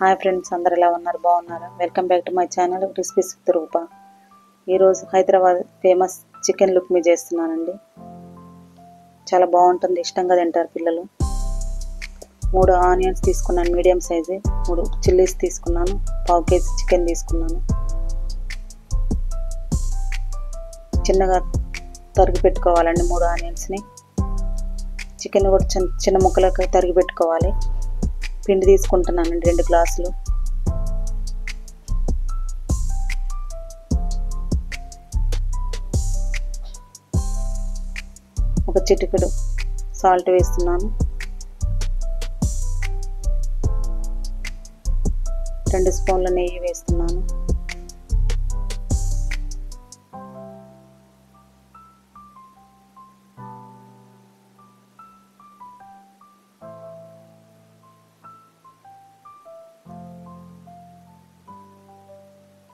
Hi friends, అందరు ఎలా ఉన్నారు? బాగున్నారా? Welcome back to my channel recipes with Rupa. ఈరోజు హైదరాబాద్ ఫేమస్ చికెన్ లుక్మీ చేస్తున్నానండి. చాలా బాగుంటుంది, ఇష్టంగా తింటారు పిల్లలు. 3 ఆనియన్స్ తీసుకున్నాను, మీడియం సైజు. 3 చిల్లీస్ తీసుకున్నాను. 1/2 కేజీ చికెన్ తీసుకున్నాను. చిన్నగా తరిగి పెట్టుకోవాలండి 3 ఆనియన్స్ని. చికెన్ కూడా చిన్న ముక్కలకు తరిగి పెట్టుకోవాలి. పిండి తీసుకుంటున్నానండి 2 గ్లాసులు. ఒక చిటికెడు సాల్ట్ వేస్తున్నాను. 2 స్పూన్ల నెయ్యి వేస్తున్నాను.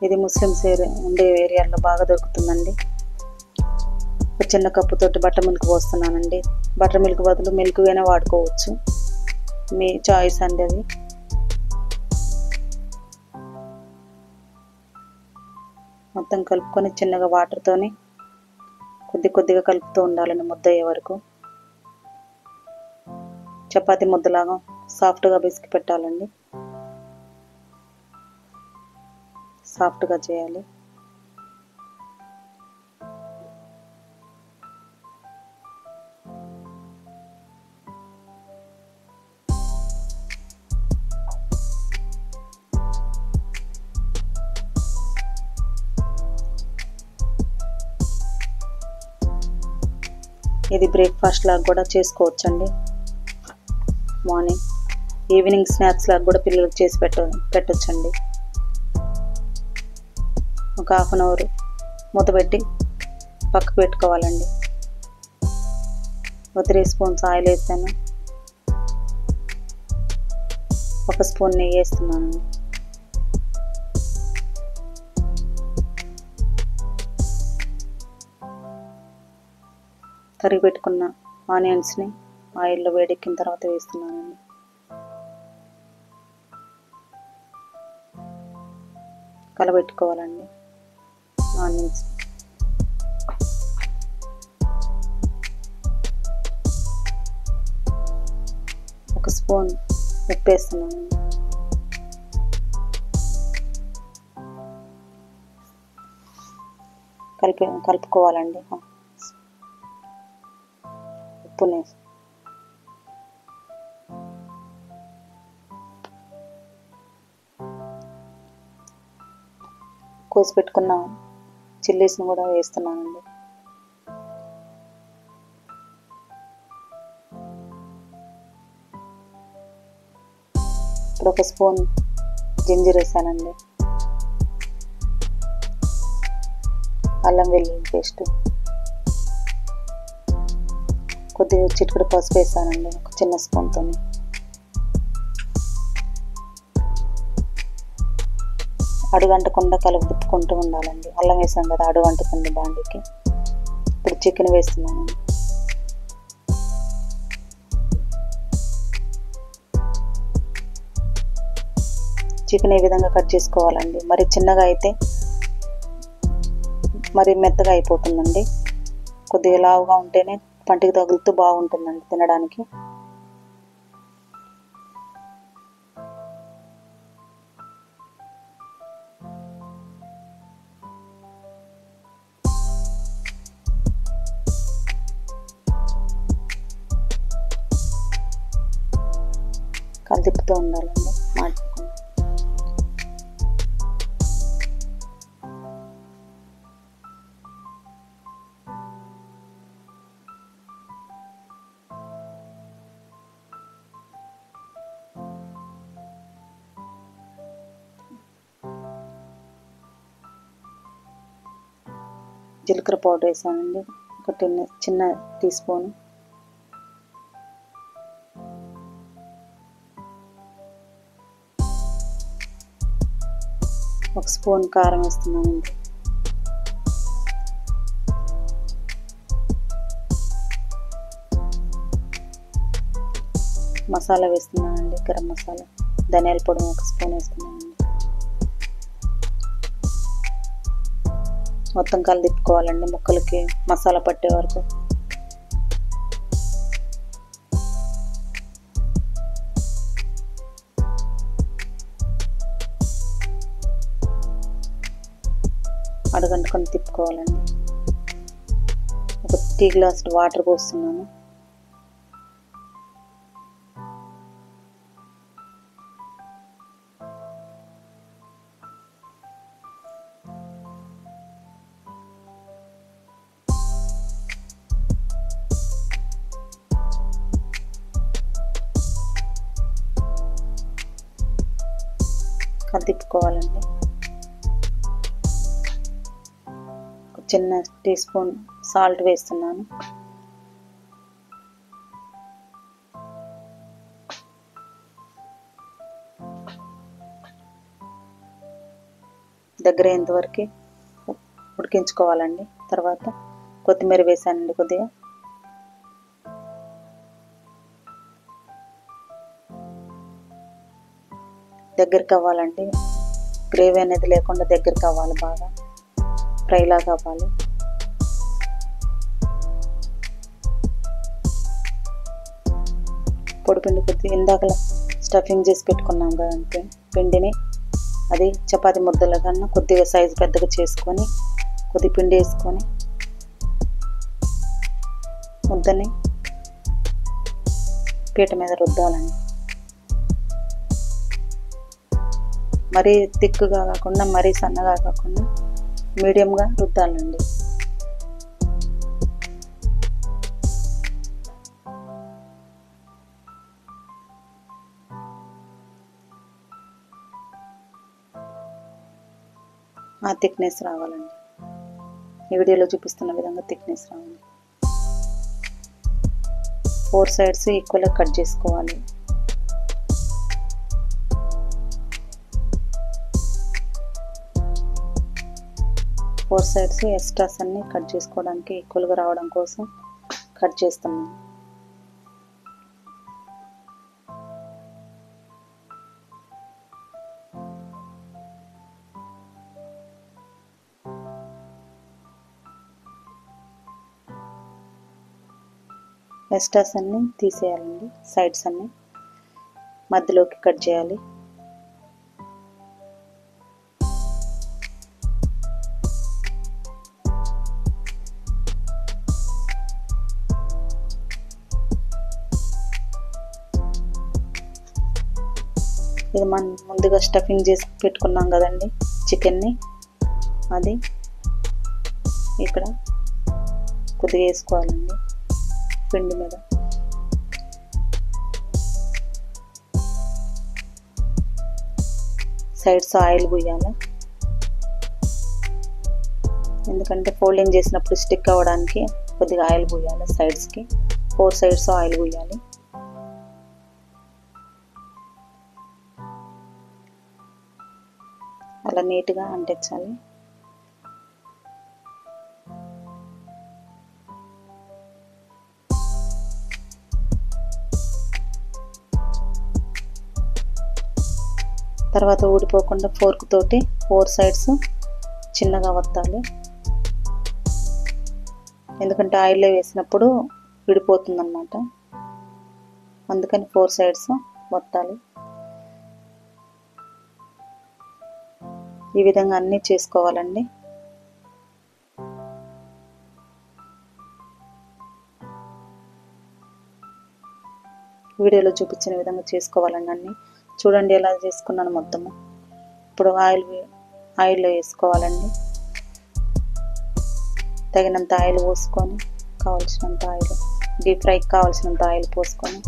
ఇది ముస్లిమ్స్ ఉండే ఏరియాలో బాగా దొరుకుతుందండి. ఒక చిన్న కప్పుతోటి బటర్ మిల్క్ పోస్తున్నానండి. బటర్ మిల్క్ బదులు మిల్క్ అయినా వాడుకోవచ్చు, మీ చాయిస్ అండి అది. మొత్తం కలుపుకొని చిన్నగా వాటర్తోని కొద్దిగా కలుపుతూ ఉండాలండి ముద్ద అయ్యే వరకు. చపాతీ ముద్దలాగా సాఫ్ట్గా బిస్కి పెట్టాలండి, సాఫ్ట్గా చేయాలి. ఇది బ్రేక్ఫాస్ట్ లాగా కూడా చేసుకోవచ్చండి. మార్నింగ్, ఈవినింగ్ స్నాక్స్ లాగా కూడా పిల్లలకు చేసి పెట్టొచ్చండి. ఒక 1/2 అవర్ మూత పెట్టి పక్కకు పెట్టుకోవాలండి. ఒక 3 స్పూన్స్ ఆయిల్ వేస్తాను. 1 స్పూన్ నెయ్యి వేస్తున్నాను. తరిగి పెట్టుకున్న ఆనియన్స్ని ఆయిల్లో వేడెక్కిన తర్వాత వేస్తున్నానండి. కలబెట్టుకోవాలండి ఆనియన్స్. ఒక స్పూన్ ఉప్పు వేస్తున్నాను. కలుపుకోవాలండి. ఉప్పుని కోసి పెట్టుకున్న చిల్లీస్ని కూడా వేస్తున్నానండి. ఇప్పుడు 1 స్పూన్ జింజర్ వేసానండి. అల్లం వెల్లుల్లి పేస్ట్, కొద్దిగా చిటికెడు పసుపు వేసానండి ఒక చిన్న స్పూన్తో. అడుగంటకుండా కలుపుకుంటూ ఉండాలండి. అల్లం వేసాం కదా, అడుగంటుకుంది బాండీకి. ఇప్పుడు చికెన్ వేస్తున్నానండి. చికెన్ ఈ విధంగా కట్ చేసుకోవాలండి. మరి చిన్నగా అయితే మరి మెత్తగా అయిపోతుందండి. కొద్దిగా లావుగా ఉంటేనే పంటికి తగులుతూ బాగుంటుందండి తినడానికి. తిప్పుతూ ఉండాలండి. జీలకర్ర పౌడర్ వేసానండి, ఒక చిన్న టీ స్పూన్. ఒక స్పూన్ కారం వేస్తున్నానండి. మసాలా వేస్తున్నానండి, గరం మసాలా. ధనియాల పొడి 1 స్పూన్ వేస్తున్నానండి. మొత్తం కలిదిప్పుకోవాలండి ముక్కలకి మసాలా పట్టే వరకు. అడగంటుకొని తిప్పుకోవాలండి. ఒక టీ గ్లాస్ వాటర్ పోస్తున్నాను. తిప్పుకోవాలండి. ఒక చిన్న టీ స్పూన్ సాల్ట్ వేస్తున్నాను. దగ్గర అయ్యేంతవరకు ఉడికించుకోవాలండి. తర్వాత కొత్తిమీర వేసానండి కొద్దిగా. దగ్గరికి అవ్వాలండి. గ్రేవీ అనేది లేకుండా దగ్గరికి అవ్వాలి, బాగా ఫ్రైలాగా అవ్వాలి. పొడిపిండి కొద్దిగా ఇందాకలా స్టఫింగ్ చేసి పెట్టుకున్నాం కదండి పిండిని, అది చపాతీ ముద్దల కన్నా కొద్దిగా సైజు పెద్దగా చేసుకొని కొద్ది పిండి వేసుకొని ముద్దని పీట మీద రుద్దాలండి. మరీ థిక్గా కాకుండా మరీ సన్నగా కాకుండా మీడియంగా రుద్దాలండి. ఆ థిక్నెస్ రావాలండి. ఈ వీడియోలో చూపిస్తున్న విధంగా థిక్నెస్ రావాలి. 4 సైడ్స్ ఈక్వల్గా కట్ చేసుకోవాలి. ఫోర్ సైడ్స్ ఎక్స్ట్రాస్ అన్ని కట్ చేసుకోవడానికి ఈక్వల్గా రావడం కోసం కట్ చేస్తున్నాను. ఎక్స్ట్రాస్ అన్ని తీసేయాలండి. సైడ్స్ అన్ని మధ్యలోకి కట్ చేయాలి. ఇది మనం ముందుగా స్టఫింగ్ చేసి పెట్టుకున్నాం కదండి చికెన్ని, అది ఇక్కడ కొద్దిగా వేసుకోవాలండి పిండి మీద. సైడ్స్ ఆయిల్ పోయాలి, ఎందుకంటే ఫోల్డింగ్ చేసినప్పుడు స్టిక్ అవ్వడానికి కొద్దిగా ఆయిల్ పోయాలి. సైడ్స్కి 4 సైడ్స్ ఆయిల్ పోయాలి. అలా నీట్గా అంటించాలి. తర్వాత ఊడిపోకుండా ఫోర్క్ తోటి 4 సైడ్స్ చిన్నగా వత్తాలి, ఎందుకంటే ఆయిల్లో వేసినప్పుడు విడిపోతుంది అన్నమాట. అందుకని 4 సైడ్స్ వత్తాలి. ఈ విధంగా అన్నీ చేసుకోవాలండి. వీడియోలో చూపించిన విధంగా చేసుకోవాలండి అన్నీ. చూడండి ఎలా చేసుకున్నాను మొత్తము. ఇప్పుడు ఆయిల్లో వేసుకోవాలండి. తగినంత ఆయిల్ పోసుకొని, కావాల్సినంత ఆయిల్, డీప్ ఫ్రైకి కావాల్సినంత ఆయిల్ పోసుకొని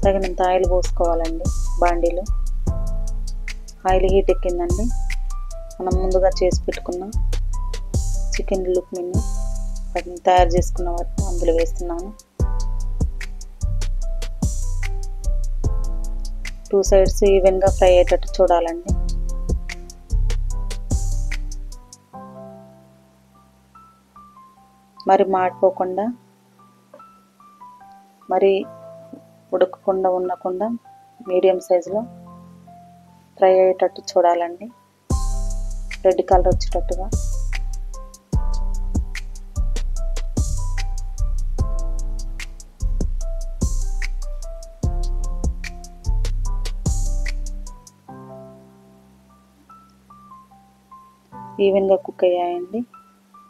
తగినంత ఆయిల్ పోసుకోవాలండి. బాండీలో ఆయిల్ హీట్ ఎక్కిందండి. మనం ముందుగా చేసి పెట్టుకున్న చికెన్ లుక్మిని వాటిని తయారు చేసుకున్న వాటిని అందులో వేస్తున్నాను. 2 సైడ్స్ ఈవెన్గా ఫ్రై అయ్యేటట్టు చూడాలండి. మరి మాడిపోకుండా మరి ఉడకకుండా ఉండకుండా మీడియం సైజులో ఫ్రై అయ్యేటట్టు చూడాలండి. రెడ్ కలర్ వచ్చేటట్టుగా. ఈవెన్గా కుక్ అయ్యాయండి.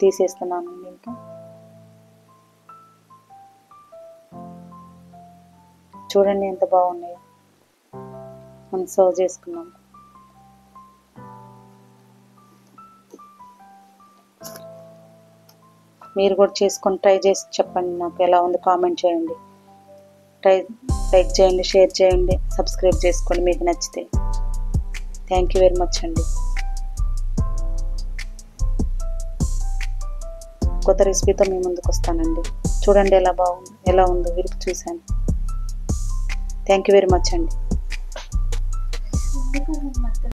తీసేస్తున్నానండి. ఇంకా చూడండి ఎంత బాగున్నాయో. మనం సర్వ్ చేసుకున్నాం. మీరు కూడా చేసుకొని ట్రై చేసి చెప్పండి, నాకు ఎలా ఉంది కామెంట్ చేయండి. లైక్ చేయండి, షేర్ చేయండి, సబ్స్క్రైబ్ చేసుకోండి మీకు నచ్చితే. థ్యాంక్ యూ వెరీ మచ్ అండి. కొత్త రెసిపీతో మీ ముందుకు వస్తానండి. చూడండి ఎలా ఉందో విరుపు చూశాను. థ్యాంక్ యూ వెరీ మచ్ అండి.